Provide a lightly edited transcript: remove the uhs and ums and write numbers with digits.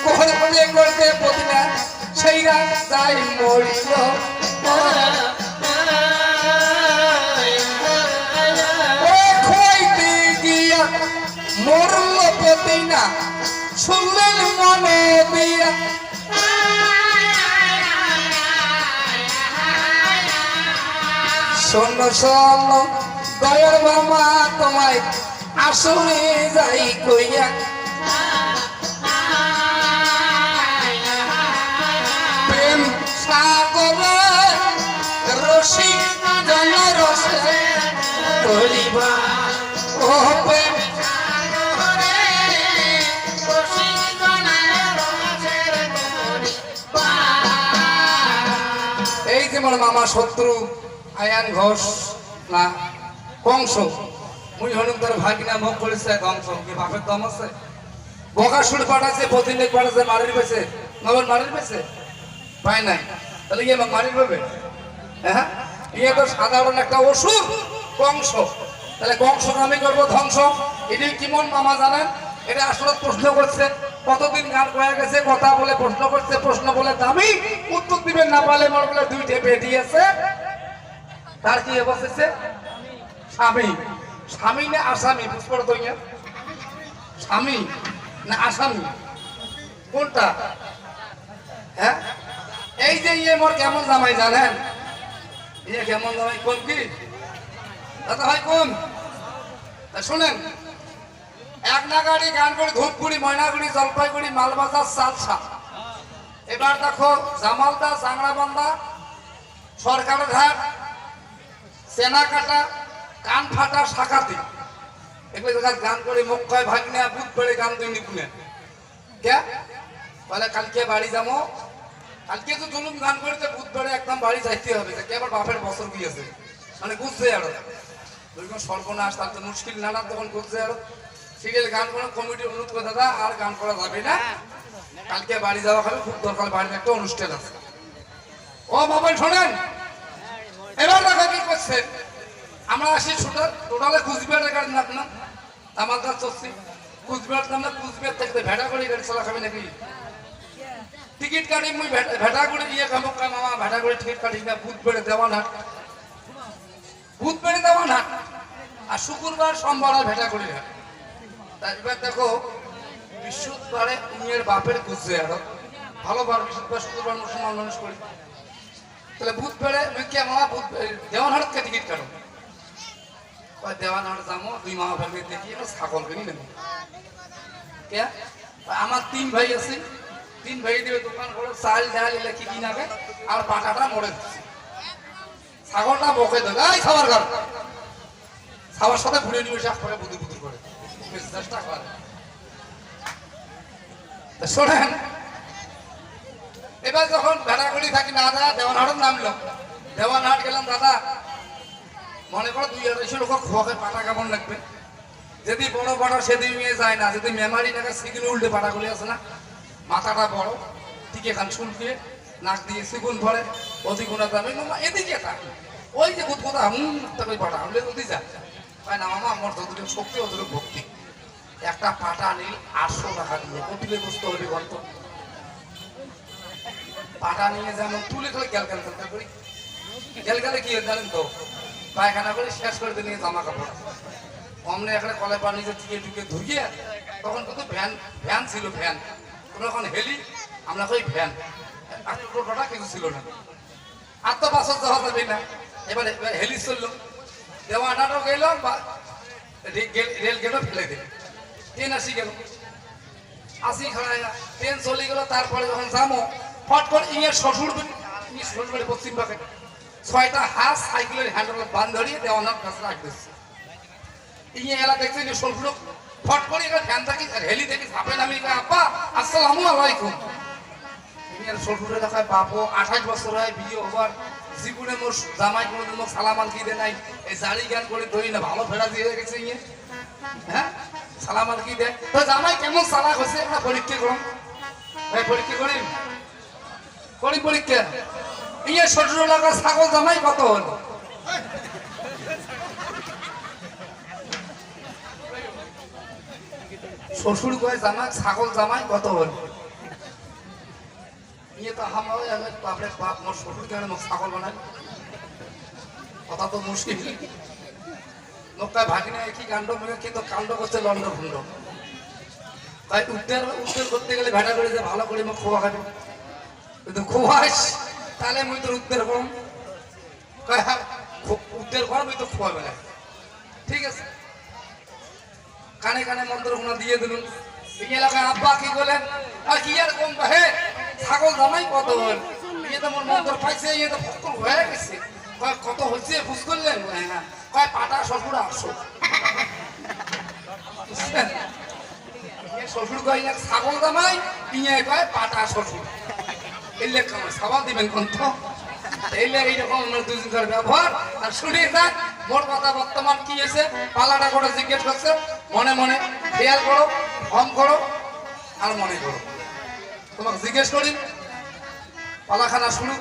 কোহরে করতে প্রতিনা সেই রাত তাই মরিল খইতে গিয়া মরল প্রতিনা শুনলেন মনে দিয়া শোনো শোনো দয়ার মামা তোমায় আসলে যাই কইয়া প্রেম সাগরে রসিক জন রসে করিবা ও প্রেম এই যে আমার মামা শত্রু আয়ান ঘোষ না কংস মুই হলুম তার ভাগিনা মুখ করেছে কংস কি বাপের দম আছে বকাসুর পাঠাচ্ছে প্রতিদিন পাঠাচ্ছে মারির পেছে নবর মারির পেছে পায় নাই তাহলে ইয়ে মারির পাবে হ্যাঁ ইয়ে তো সাধারণ একটা অসুর কংস তাহলে কংস আমি করবো ধ্বংস এটি কেমন মামা জানেন এটা আসলে প্রশ্ন করছে কতদিন গান কয়ে গেছে কথা বলে প্রশ্ন করছে প্রশ্ন বলে দামি উত্তর দিবেন না পারলে মনে বলে দুইটে বেরিয়েছে তার কি বসেছে স্বামী স্বামী না আসামি বুঝতে পারতো স্বামী না আসামি কোনটা হ্যাঁ এই যে ইয়ে মোর কেমন জামাই জানেন ইয়ে কেমন জামাই কোন কি দাদা ভাই কোন শুনেন এক নাগাড়ি গান করে ধূপগুড়ি ময়নাগুড়ি জলপাইগুড়ি মালবাজার সালসা এবার দেখো জামালদা চাংড়াবান্ধা সরকারের ঘাট সেনা কাটা কান ফাটা শাখাতে এগুলো দেখা গান করে মুখ কয় ভাগনা বুধ পড়ে গান দুই নিপুণে কে বলে কালকে বাড়ি যাবো কালকে তো জুলুম গান করতে বুধ পড়ে একদম বাড়ি যাইতে হবে কে আবার বাপের বছর গিয়েছে মানে বুঝছে আরো সর্বনাশ তার তো মুশকিল নানা তখন বুঝছে আরো সিরিয়াল গান কোনো কমিটি অনুরোধ করে দাদা আর গান করা যাবে না কালকে বাড়ি যাওয়া খাবে খুব দরকার বাড়ির একটা অনুষ্ঠান আছে ও বাবা শোনেন এবার দেখা কি করছে আমরা আসি টোটালে কুচবিহারের গাড়ি না আপনার আমার কাছে চলছি কুচবিহার আমরা কুচবিহার থেকে ভেড়া করে গাড়ি চলা খাবে নাকি টিকিট কাটি মুই ভেড়া করে ইয়ে খামক মামা ভেড়া করে টিকিট কাটি না ভূত বেড়ে দেওয়ান হাট ভূত বেড়ে দেওয়ান হাট আর শুক্রবার সোমবার ভেড়া করে হাট এবার দেখো বৃহস্পতিবারে উমের বাপের গুজরে আরো ভালো বার বৃহস্পতিবার শুক্রবার মুসলমান মানুষ করি তাহলে ভূত বেড়ে কে মামা ভূত দেওয়ান হাটকে টিকিট কাটো দেওয়ান হাট যাবো দুই মামা ভাইকে দেখি ছাগল কিনি নেব কে আমার তিন ভাই আছে তিন ভাই দেবে দোকান করে চাল ডাল এলে কি কিনাবে আর পাটাটা মরে দিচ্ছে ছাগলটা বকে দেবে এই খাবার ঘর খাবার সাথে ঘুরে নিয়ে শাক করে বুদ্ধি বুদ্ধি করে চেষ্টা করে শোনেন এবার যখন ভেড়াগুড়ি থাকি না দাদা দেওয়ানহাট নামলো দেওয়ানহাট গেলাম দাদা মনে করো 2-250 লোক খোয়াকে পাটা কেমন লাগবে যদি বড় পাটা সেদিন নিয়ে যায় না যদি মেমারি টাকা সিগুন উল্টে পাটাগুলি আছে না মাথাটা বড় টিকে খান শুনকে নাক দিয়ে সিগুন ভরে অধিগুণা দামে এদিকে থাকে ওই যে বুধ কথা ওই পাটা হলে যদি যায় তাই না মামা আমার যতটুকু শক্তি অতটুকু ভক্তি একটা পাটা নিল 800 টাকা দিয়ে কটিলে বুঝতে হবে গল্প পাটা নিয়ে যেমন তুলে তুলে গেল করি গেলে কি জানেন তো পায়খানা করে শেষ করে নিয়ে জামা কাপড় অমনে এখানে কলে পানি যে টিকে ধুইয়ে তখন কিন্তু ভ্যান ছিল ভ্যান তোমরা এখন হেলি আমরা কই ভ্যান আর টোটোটা কিছু ছিল না আর তো বাসত যাওয়া যাবে না এবার হেলি চললো দেওয়ানাটাও গেল বা রেল গেটও ফেলে দিল ট্রেন আসি গেল আসি খাড়ায় ট্রেন চলে গেল তারপরে যখন যাবো ফট করে ইয়ে শ্বশুর বাড়ি পশ্চিম পাকে 6টা হাঁস সাইকেলের হ্যান্ডেল বান ধরিয়ে দেওয়ানার কাছে রাখ দিচ্ছে ইয়ে এলা দেখছে যে শ্বশুর ফট করে এবার ফ্যান থাকি হেলি থেকে ঝাঁপে নামি আব্বা আসসালামু আলাইকুম শ্বশুরে দেখায় বাপু 28 বছর হয় বিয়ে হবার জীবনে মোর জামাই কোনোদিন মোর সালামান কি দে নাই এই জারি জ্ঞান করে ধরি না ভালো ফেরা দিয়ে গেছে ইয়ে হ্যাঁ সালামান কি দে তো জামাই কেমন চালাক হয়েছে আমরা পরীক্ষা করুন ভাই পরীক্ষা করি পরীক্ষা ইয়ে শ্বশুর লাগা ছাগল জামাই কত হলো শ্বশুর কয় জামাই ছাগল জামাই কত হল ইয়ে তো আমার বাপরে বাপ মোর শ্বশুর কেন মোক ছাগল বানায় কথা তো মুশকিল লোকটা ভাগিনা একই কাণ্ড মেরে কিন্তু কাণ্ড করছে লন্ড ভুন্ড তাই উত্তর করতে গেলে ভেটা করে যে ভালো করে মোক খোয়া খাবে কিন্তু খোয়াস তাহলে মুই তোর উত্তর করম উত্তর কর মুই তো খোয়া বেলা ঠিক আছে কানে কানে মন্ত্র গুণা দিয়ে দিলুন এই এলাকায় আব্বা কি বলেন আর কি আর কম হে ছাগল জামাই কত হল ইয়ে তো মোর মন্ত্র পাইছে ইয়ে তো ফকল হয়ে গেছে কয় কত হচ্ছে বুঝ করলেন হ্যাঁ কয় পাটা শ্বশুর 800 শ্বশুর কয় না ছাগল জামাই ইয়ে কয় পাটা শ্বশুর এই লেখা সাবাল দিবেন কোন তো এইরকম আমরা দুজনের ব্যবহার আর শুনে যাক মোর কথা বর্তমান কি হয়েছে পালাটা করে জিজ্ঞেস করছে মনে মনে খেয়াল করো হম করো আর মনে করো তোমাকে জিজ্ঞেস করি পালাখানা শুরু